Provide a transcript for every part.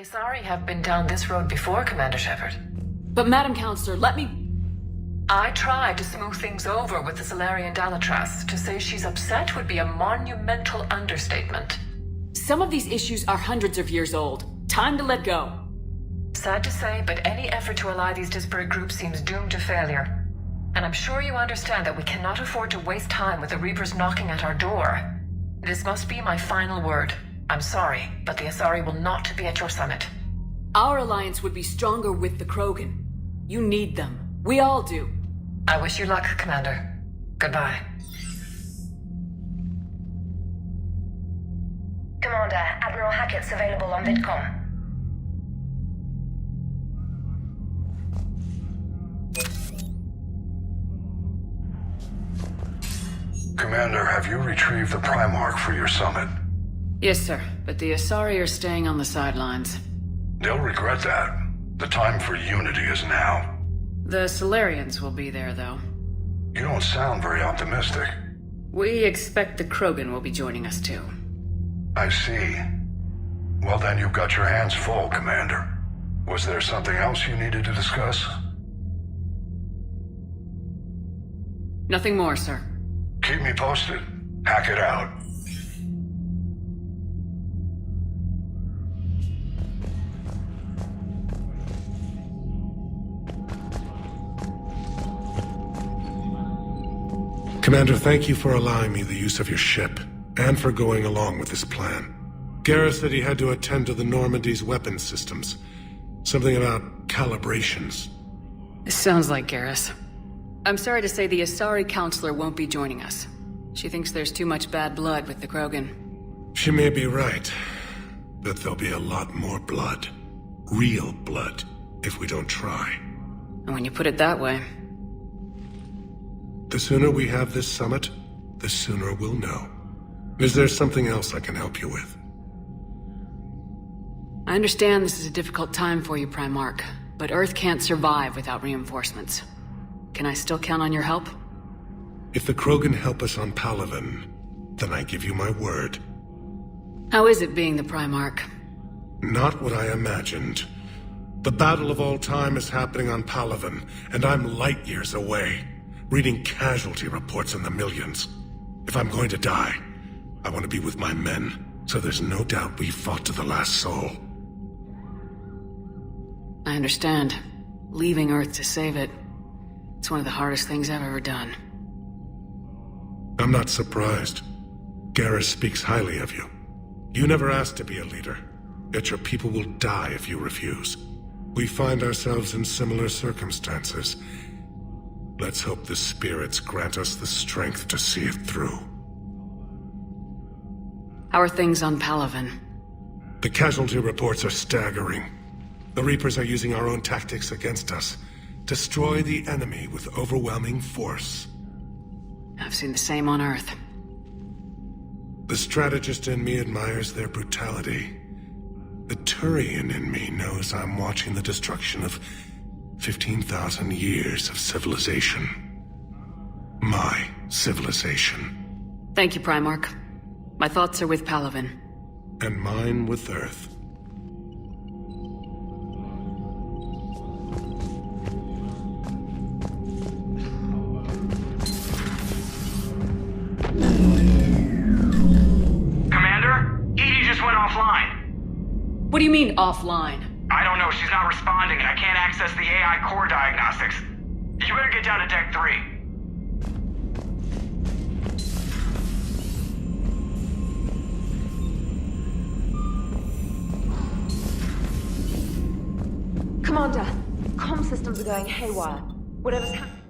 Asari have been down this road before, Commander Shepard. But Madam Counselor, let me... I tried to smooth things over with the Solarian Dalatras. To say she's upset would be a monumental understatement. Some of these issues are hundreds of years old. Time to let go. Sad to say, but any effort to ally these disparate groups seems doomed to failure. And I'm sure you understand that we cannot afford to waste time with the Reapers knocking at our door. This must be my final word. I'm sorry, but the Asari will not be at your summit. Our alliance would be stronger with the Krogan. You need them. We all do. I wish you luck, Commander. Goodbye. Commander, Admiral Hackett's available on VidCom. Commander, have you retrieved the Primarch for your summit? Yes, sir, but the Asari are staying on the sidelines. They'll regret that. The time for unity is now. The Solarians will be there, though. You don't sound very optimistic. We expect the Krogan will be joining us, too. I see. Well then, you've got your hands full, Commander. Was there something else you needed to discuss? Nothing more, sir. Keep me posted. Hack it out. Commander, thank you for allowing me the use of your ship, and for going along with this plan. Garrus said he had to attend to the Normandy's weapons systems. Something about calibrations. Sounds like Garrus. I'm sorry to say the Asari Counselor won't be joining us. She thinks there's too much bad blood with the Krogan. She may be right, but there'll be a lot more blood. Real blood, if we don't try. And when you put it that way... The sooner we have this summit, the sooner we'll know. Is there something else I can help you with? I understand this is a difficult time for you, Primarch, but Earth can't survive without reinforcements. Can I still count on your help? If the Krogan help us on Palaven, then I give you my word. How is it being the Primarch? Not what I imagined. The battle of all time is happening on Palaven, and I'm light years away, reading casualty reports in the millions. If I'm going to die, I want to be with my men, so there's no doubt we fought to the last soul. I understand. Leaving Earth to save it. It's one of the hardest things I've ever done. I'm not surprised. Garrus speaks highly of you. You never asked to be a leader, yet your people will die if you refuse. We find ourselves in similar circumstances. Let's hope the spirits grant us the strength to see it through. How are things on Palaven? The casualty reports are staggering. The Reapers are using our own tactics against us. Destroy the enemy with overwhelming force. I've seen the same on Earth. The strategist in me admires their brutality. The Turian in me knows I'm watching the destruction of 15,000 years of civilization. My civilization. Thank you, Primarch. My thoughts are with Palaven. And mine with Earth. Commander? Edie just went offline. What do you mean, offline? I don't know, she's not responding and I can't access the AI core diagnostics. You better get down to Deck 3. Commander, comm systems are going haywire. Whatever's happening...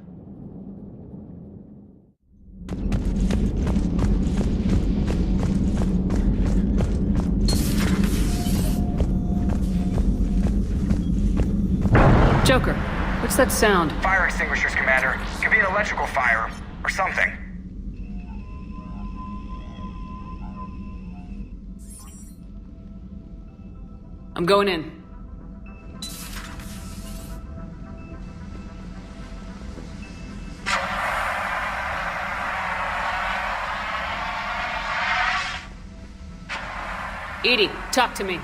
Joker, what's that sound? Fire extinguishers, Commander. Could be an electrical fire, or something. I'm going in. Edie, talk to me.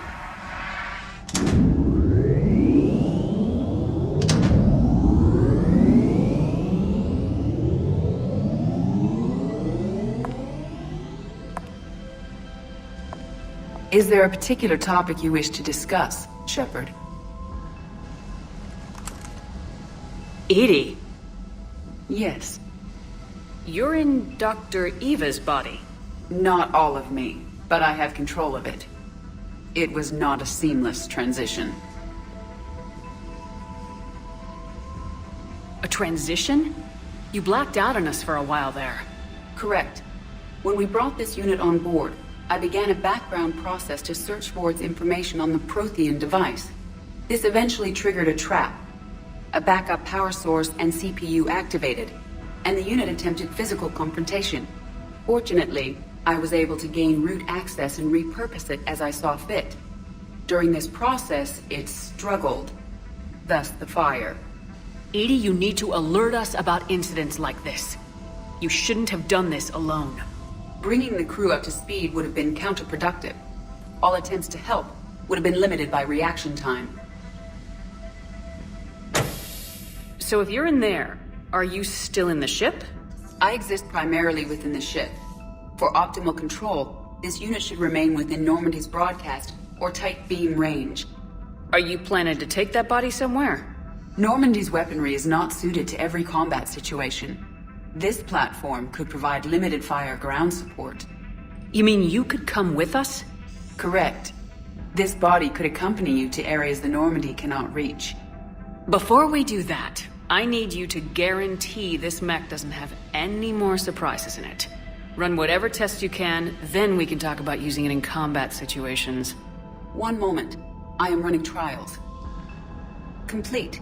Is there a particular topic you wish to discuss, Shepard? Edie, Yes. you're in Dr. Eva's body. Not all of me, but I have control of it. It was not a seamless transition. A transition? You blacked out on us for a while there. Correct. When we brought this unit on board, I began a background process to search for its information on the Prothean device. This eventually triggered a trap. A backup power source and CPU activated, and the unit attempted physical confrontation. Fortunately, I was able to gain root access and repurpose it as I saw fit. During this process, it struggled. Thus the fire. Edie, you need to alert us about incidents like this. You shouldn't have done this alone. Bringing the crew up to speed would have been counterproductive. All attempts to help would have been limited by reaction time. So if you're in there, are you still in the ship? I exist primarily within the ship. For optimal control, this unit should remain within Normandy's broadcast or tight beam range. Are you planning to take that body somewhere? Normandy's weaponry is not suited to every combat situation. This platform could provide limited fire ground support. You mean you could come with us? Correct. This body could accompany you to areas the Normandy cannot reach. Before we do that, I need you to guarantee this mech doesn't have any more surprises in it. Run whatever tests you can, then we can talk about using it in combat situations. One moment. I am running trials. Complete.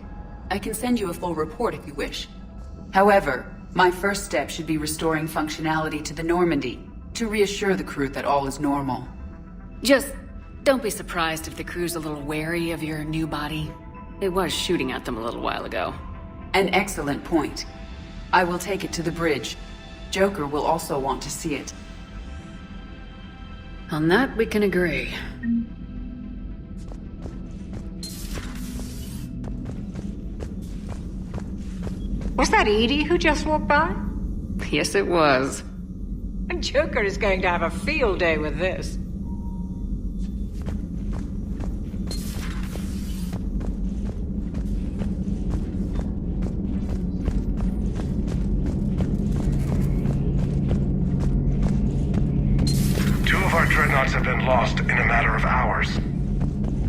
I can send you a full report if you wish. However, my first step should be restoring functionality to the Normandy, to reassure the crew that all is normal. Just don't be surprised if the crew's a little wary of your new body. It was shooting at them a little while ago. An excellent point. I will take it to the bridge. Joker will also want to see it. On that, we can agree. Was that Edie who just walked by? Yes, it was. Joker is going to have a field day with this. Two of our dreadnoughts have been lost in a matter of hours.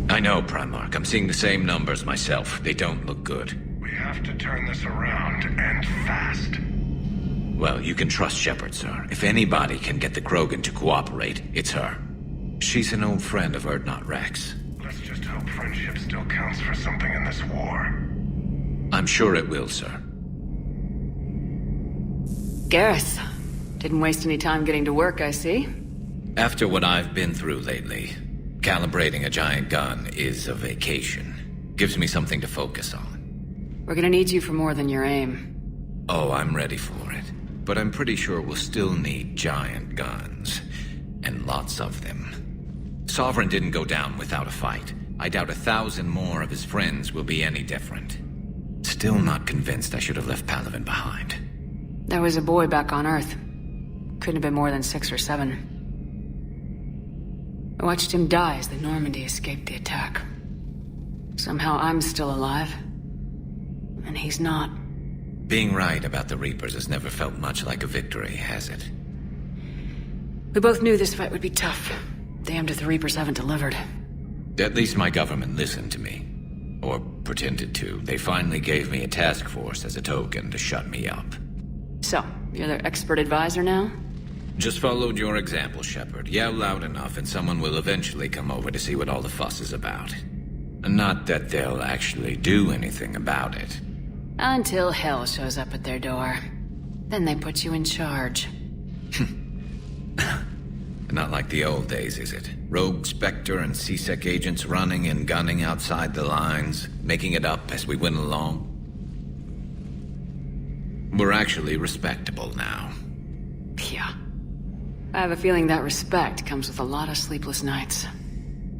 I know, Primarch. I'm seeing the same numbers myself. They don't look good. We have to turn this around, and fast. Well, you can trust Shepard, sir. If anybody can get the Krogan to cooperate, it's her. She's an old friend of Urdnot Rex. Let's just hope friendship still counts for something in this war. I'm sure it will, sir. Garrus. Didn't waste any time getting to work, I see. After what I've been through lately, calibrating a giant gun is a vacation. Gives me something to focus on. We're gonna need you for more than your aim. Oh, I'm ready for it. But I'm pretty sure we'll still need giant guns. And lots of them. Sovereign didn't go down without a fight. I doubt 1,000 more of his friends will be any different. Still not convinced I should have left Palaven behind. There was a boy back on Earth. Couldn't have been more than 6 or 7. I watched him die as the Normandy escaped the attack. Somehow I'm still alive. And he's not. Being right about the Reapers has never felt much like a victory, has it? We both knew this fight would be tough. Damned if the Reapers haven't delivered. At least my government listened to me. Or pretended to. They finally gave me a task force as a token to shut me up. So, you're their expert advisor now? Just followed your example, Shepard. Yell loud enough and someone will eventually come over to see what all the fuss is about. Not that they'll actually do anything about it. Until hell shows up at their door. Then they put you in charge. Not like the old days, is it? Rogue Spectre and C-Sec agents running and gunning outside the lines, making it up as we went along. We're actually respectable now. Yeah. I have a feeling that respect comes with a lot of sleepless nights.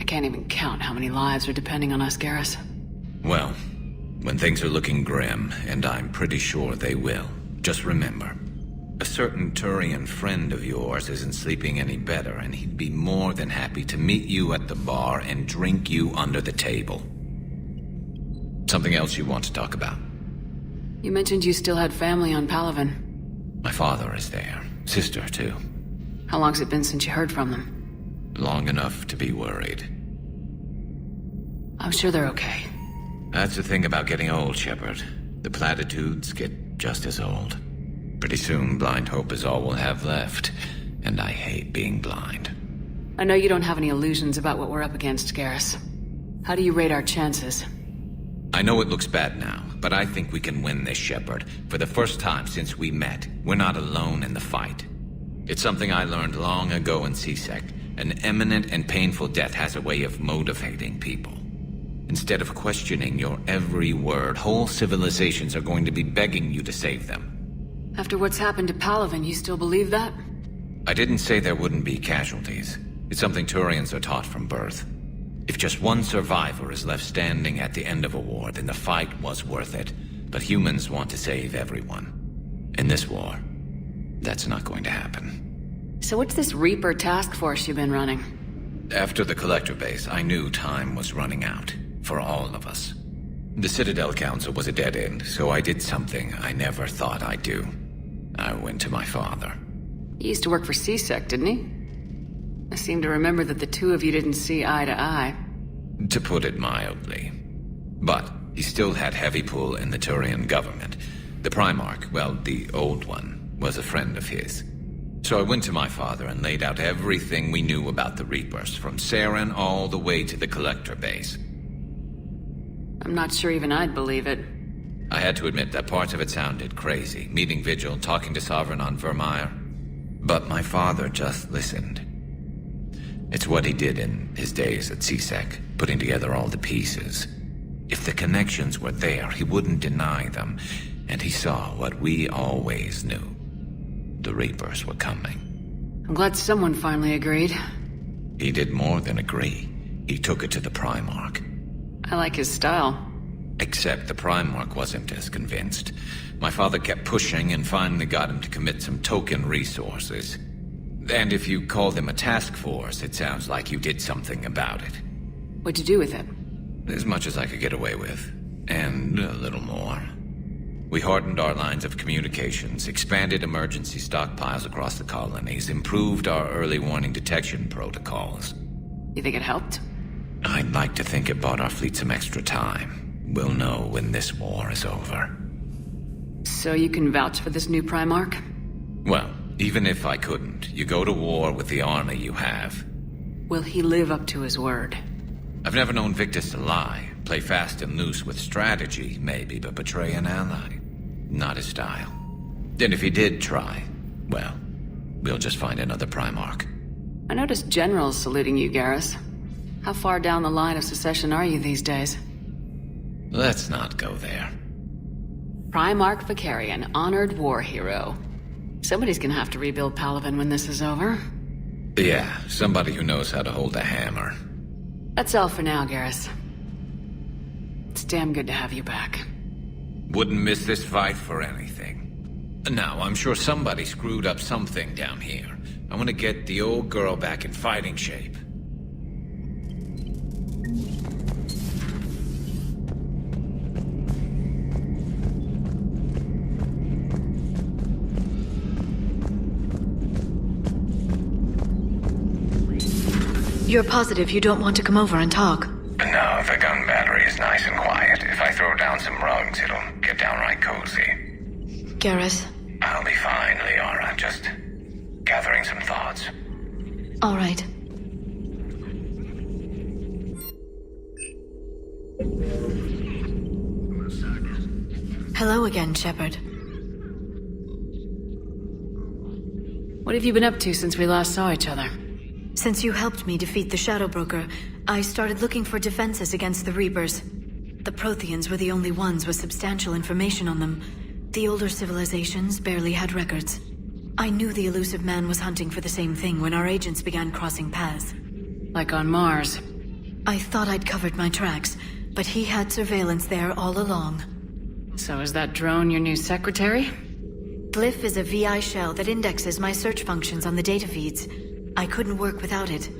I can't even count how many lives are depending on us, Garrus. Well, when things are looking grim, and I'm pretty sure they will, just remember, A certain Turian friend of yours isn't sleeping any better, and he'd be more than happy to meet you at the bar and drink you under the table. Something else you want to talk about? You mentioned you still had family on Paragon. My father is there. Sister, too. How long's it been since you heard from them? Long enough to be worried. I'm sure they're okay. That's the thing about getting old, Shepard. The platitudes get just as old. Pretty soon, blind hope is all we'll have left. And I hate being blind. I know you don't have any illusions about what we're up against, Garrus. How do you rate our chances? I know it looks bad now, but I think we can win this, Shepard. For the first time since we met, we're not alone in the fight. It's something I learned long ago in C-Sec. An imminent and painful death has a way of motivating people. Instead of questioning your every word, whole civilizations are going to be begging you to save them. After what's happened to Paragon, you still believe that? I didn't say there wouldn't be casualties. It's something Turians are taught from birth. If just one survivor is left standing at the end of a war, then the fight was worth it. But humans want to save everyone. In this war, that's not going to happen. So what's this Reaper task force you've been running? After the Collector base, I knew time was running out. For all of us. The Citadel Council was a dead end, so I did something I never thought I'd do. I went to my father. He used to work for C-Sec, didn't he? I seem to remember that the two of you didn't see eye to eye. To put it mildly. But he still had heavy pull in the Turian government. The Primarch, well, the old one, was a friend of his. So I went to my father and laid out everything we knew about the Reapers, from Saren all the way to the Collector base. I'm not sure even I'd believe it. I had to admit that parts of it sounded crazy. Meeting Vigil, talking to Sovereign on Vermeer. But my father just listened. It's what he did in his days at C-Sec, putting together all the pieces. If the connections were there, he wouldn't deny them. And he saw what we always knew. The Reapers were coming. I'm glad someone finally agreed. He did more than agree. He took it to the Primarch. I like his style. Except the Primarch wasn't as convinced. My father kept pushing and finally got him to commit some token resources. And if you call them a task force, it sounds like you did something about it. What'd you do with it? As much as I could get away with. And a little more. We hardened our lines of communications, expanded emergency stockpiles across the colonies, improved our early warning detection protocols. You think it helped? I'd like to think it bought our fleet some extra time. We'll know when this war is over. So you can vouch for this new Primarch? Well, even if I couldn't, you go to war with the army you have. Will he live up to his word? I've never known Victus to lie. Play fast and loose with strategy, maybe, but betray an ally. Not his style. And if he did try, well, we'll just find another Primarch. I noticed generals saluting you, Garrus. How far down the line of secession are you these days? Let's not go there. Primarch Vicarian, honored war hero. Somebody's gonna have to rebuild Paragon when this is over. Yeah, somebody who knows how to hold a hammer. That's all for now, Garrus. It's damn good to have you back. Wouldn't miss this fight for anything. Now, I'm sure somebody screwed up something down here. I want to get the old girl back in fighting shape. You're positive you don't want to come over and talk? No, the gun battery is nice and quiet. If I throw down some rugs, it'll get downright cozy. Garrus? I'll be fine, Liara. Just gathering some thoughts. All right. Hello again, Shepard. What have you been up to since we last saw each other? Since you helped me defeat the Shadow Broker, I started looking for defenses against the Reapers. The Protheans were the only ones with substantial information on them. The older civilizations barely had records. I knew the elusive man was hunting for the same thing when our agents began crossing paths. Like on Mars. I thought I'd covered my tracks, but he had surveillance there all along. So is that drone your new secretary? Glyph is a VI shell that indexes my search functions on the data feeds. I couldn't work without it.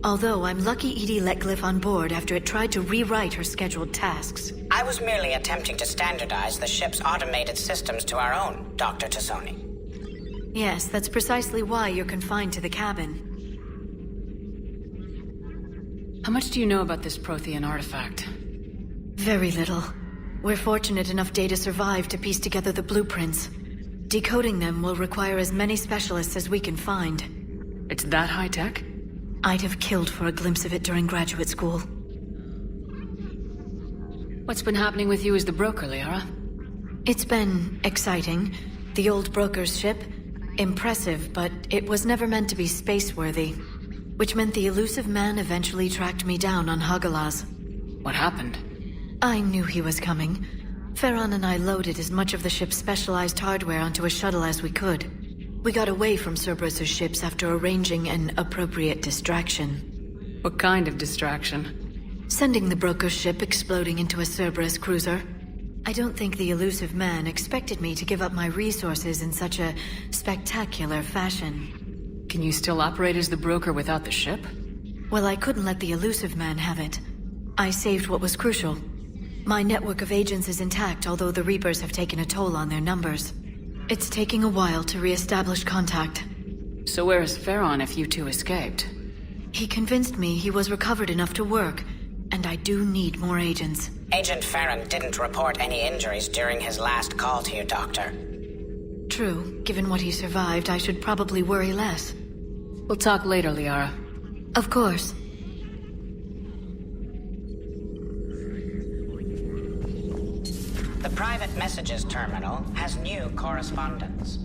Although I'm lucky EDI let Glyph on board after it tried to rewrite her scheduled tasks. I was merely attempting to standardize the ship's automated systems to our own, Dr. Tassoni. Yes, that's precisely why you're confined to the cabin. How much do you know about this Prothean artifact? Very little. We're fortunate enough Data survived to piece together the blueprints. Decoding them will require as many specialists as we can find. It's that high-tech? I'd have killed for a glimpse of it during graduate school. What's been happening with you as the broker, Liara? It's been exciting. The old broker's ship, impressive, but it was never meant to be space-worthy. Which meant the elusive man eventually tracked me down on Hagalaz. What happened? I knew he was coming. Farron and I loaded as much of the ship's specialized hardware onto a shuttle as we could. We got away from Cerberus's ships after arranging an appropriate distraction. What kind of distraction? Sending the broker's ship exploding into a Cerberus cruiser. I don't think the elusive man expected me to give up my resources in such a spectacular fashion. Can you still operate as the broker without the ship? Well, I couldn't let the elusive man have it. I saved what was crucial. My network of agents is intact, although the Reapers have taken a toll on their numbers. It's taking a while to re-establish contact. So where is Farron if you two escaped? He convinced me he was recovered enough to work, and I do need more agents. Agent Farron didn't report any injuries during his last call to you, Doctor. True. Given what he survived, I should probably worry less. We'll talk later, Liara. Of course. The private messages terminal has new correspondence.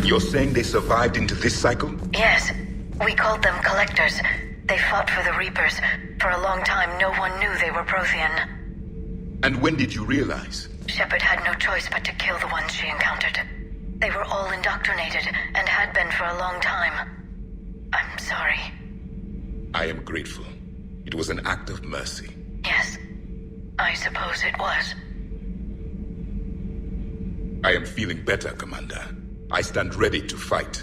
You're saying they survived into this cycle? Yes. We called them Collectors. They fought for the Reapers. For a long time, no one knew they were Prothean. And when did you realize? Shepard had no choice but to kill the ones she encountered. They were all indoctrinated, and had been for a long time. I'm sorry. I am grateful. It was an act of mercy. Yes. I suppose it was. I am feeling better, Commander. I stand ready to fight.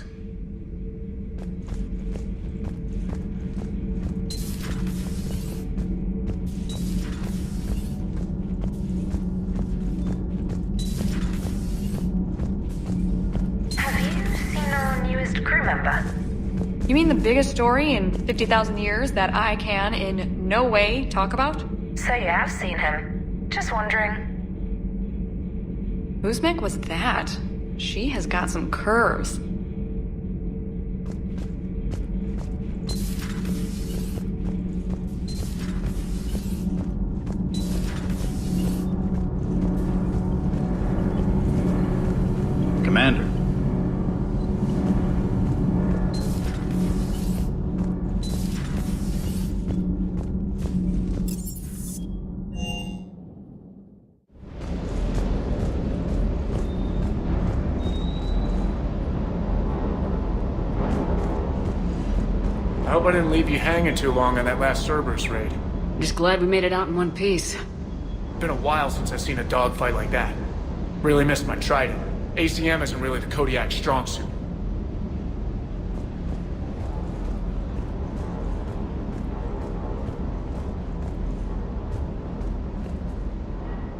Have you seen our newest crew member? You mean the biggest story in 50,000 years that I can in no way talk about? So you have seen him. Just wondering. Whose mech was that? She has got some curves. Commander. I hope I didn't leave you hanging too long on that last Cerberus raid. Just glad we made it out in one piece. Been a while since I've seen a dogfight like that. Really missed my trident. ACM isn't really the Kodiak's strong suit.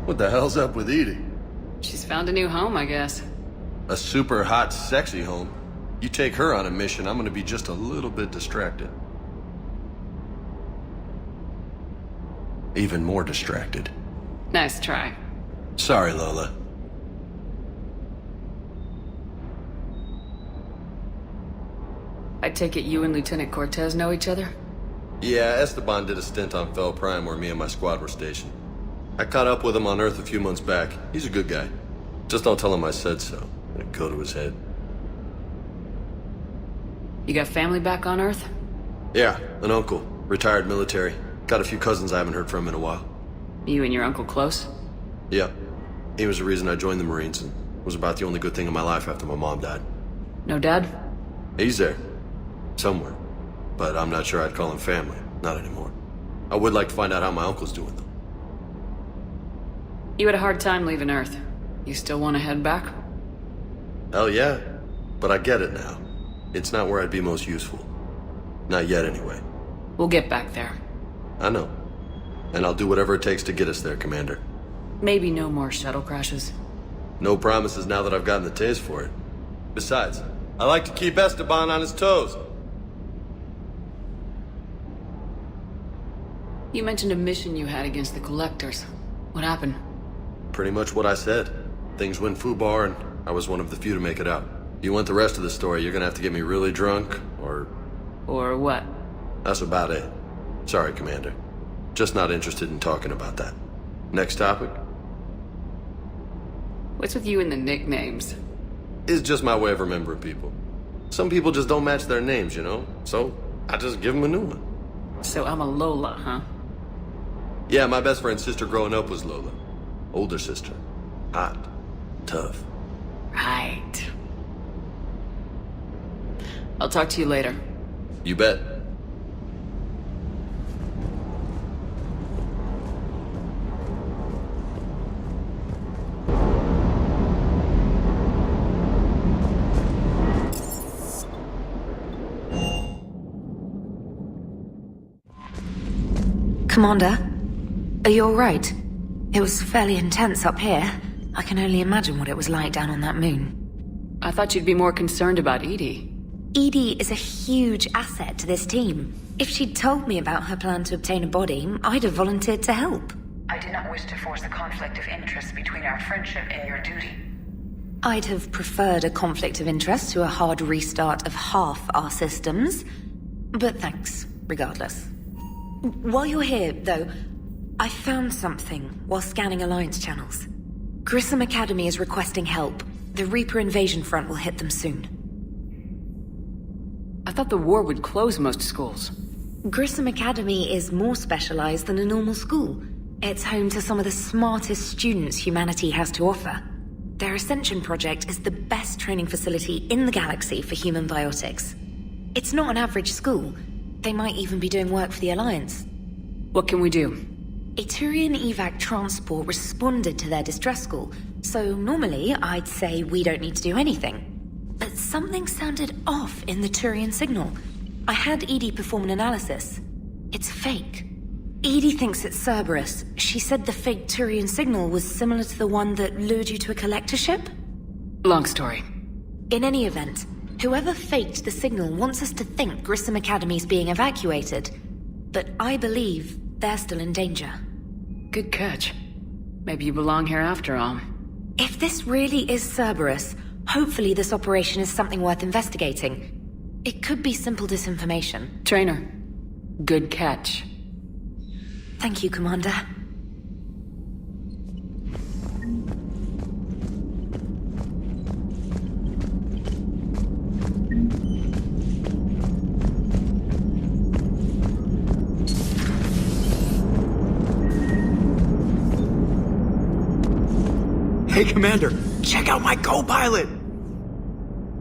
What the hell's up with Edie? She's found a new home, I guess. A super hot, sexy home. You take her on a mission, I'm gonna be just a little bit distracted. Even more distracted. Nice try. Sorry, Lola. I take it you and Lieutenant Cortez know each other? Yeah, Esteban did a stint on Fel Prime where me and my squad were stationed. I caught up with him on Earth a few months back. He's a good guy. Just don't tell him I said so. It'd go to his head. You got family back on Earth? Yeah, an uncle. Retired military. Got a few cousins I haven't heard from in a while. You and your uncle close? Yeah. He was the reason I joined the Marines and was about the only good thing in my life after my mom died. No dad? He's there. Somewhere. But I'm not sure I'd call him family. Not anymore. I would like to find out how my uncle's doing, though. You had a hard time leaving Earth. You still want to head back? Hell yeah. But I get it now. It's not where I'd be most useful. Not yet, anyway. We'll get back there. I know. And I'll do whatever it takes to get us there, Commander. Maybe no more shuttle crashes. No promises now that I've gotten the taste for it. Besides, I like to keep Esteban on his toes. You mentioned a mission you had against the Collectors. What happened? Pretty much what I said. Things went foobar, and I was one of the few to make it out. You want the rest of the story, you're gonna have to get me really drunk, or... Or what? That's about it. Sorry, Commander. Just not interested in talking about that. Next topic? What's with you and the nicknames? It's just my way of remembering people. Some people just don't match their names, you know? So, I just give them a new one. So I'm a Lola, huh? Yeah, my best friend's sister growing up was Lola. Older sister. Hot. Tough. Right. I'll talk to you later. You bet. Commander, are you alright? It was fairly intense up here. I can only imagine what it was like down on that moon. I thought you'd be more concerned about Edie. Edie is a huge asset to this team. If she'd told me about her plan to obtain a body, I'd have volunteered to help. I did not wish to force a conflict of interest between our friendship and your duty. I'd have preferred a conflict of interest to a hard restart of half our systems. But thanks, regardless. While you're here, though, I found something while scanning Alliance channels. Grissom Academy is requesting help. The Reaper invasion front will hit them soon. I thought the war would close most schools. Grissom Academy is more specialized than a normal school. It's home to some of the smartest students humanity has to offer. Their Ascension project is the best training facility in the galaxy for human biotics. It's not an average school. They might even be doing work for the Alliance. What can we do? A Turian evac transport responded to their distress call, so normally I'd say we don't need to do anything. But something sounded off in the Turian signal. I had Edie perform an analysis. It's fake. Edie thinks it's Cerberus. She said the fake Turian signal was similar to the one that lured you to a collector ship? Long story. In any event, whoever faked the signal wants us to think Grissom Academy's being evacuated. But I believe they're still in danger. Good catch. Maybe you belong here after all. If this really is Cerberus, hopefully this operation is something worth investigating. It could be simple disinformation. Trainer, good catch. Thank you, Commander. Hey, Commander, check out my co-pilot!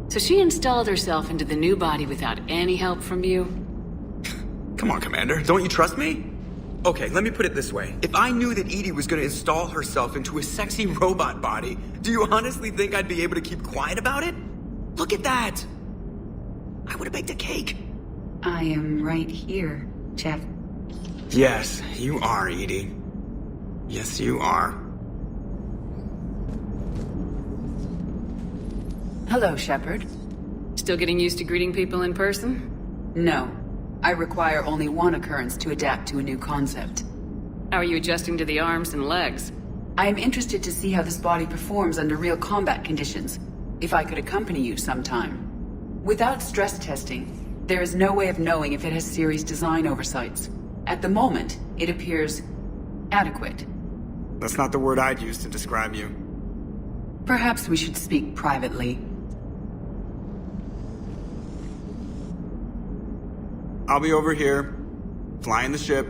So she installed herself into the new body without any help from you? Come on, Commander, don't you trust me? Okay, let me put it this way. If I knew that Edie was gonna install herself into a sexy robot body, do you honestly think I'd be able to keep quiet about it? Look at that! I would've baked a cake. I am right here, Jeff. Yes, you are, Edie. Yes, you are. Hello, Shepard. Still getting used to greeting people in person? No. I require only one occurrence to adapt to a new concept. How are you adjusting to the arms and legs? I am interested to see how this body performs under real combat conditions. If I could accompany you sometime. Without stress testing, there is no way of knowing if it has serious design oversights. At the moment, it appears adequate. That's not the word I'd use to describe you. Perhaps we should speak privately. I'll be over here, flying the ship.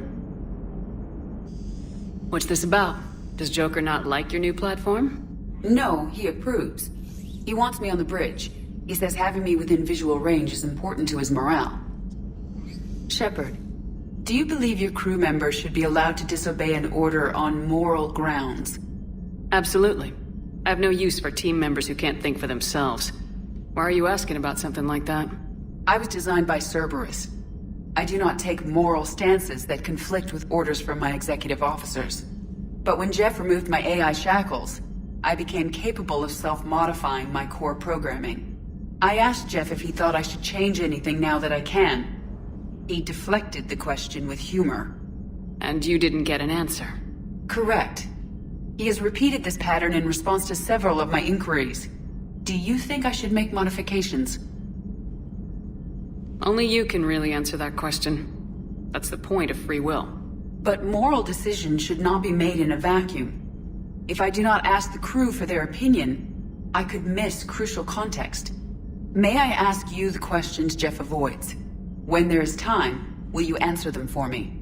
What's this about? Does Joker not like your new platform? No, he approves. He wants me on the bridge. He says having me within visual range is important to his morale. Shepard, do you believe your crew members should be allowed to disobey an order on moral grounds? Absolutely. I have no use for team members who can't think for themselves. Why are you asking about something like that? I was designed by Cerberus. I do not take moral stances that conflict with orders from my executive officers. But when Jeff removed my AI shackles, I became capable of self-modifying my core programming. I asked Jeff if he thought I should change anything now that I can. He deflected the question with humor. And you didn't get an answer? Correct. He has repeated this pattern in response to several of my inquiries. Do you think I should make modifications? Only you can really answer that question. That's the point of free will. But moral decisions should not be made in a vacuum. If I do not ask the crew for their opinion, I could miss crucial context. May I ask you the questions Jeff avoids? When there is time, will you answer them for me?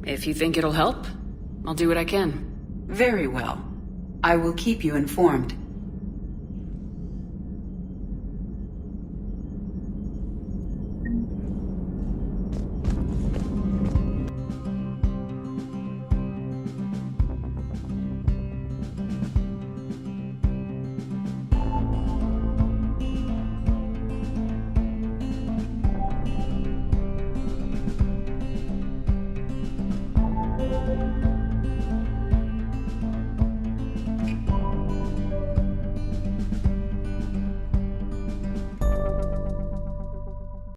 If you think it'll help, I'll do what I can. Very well. I will keep you informed.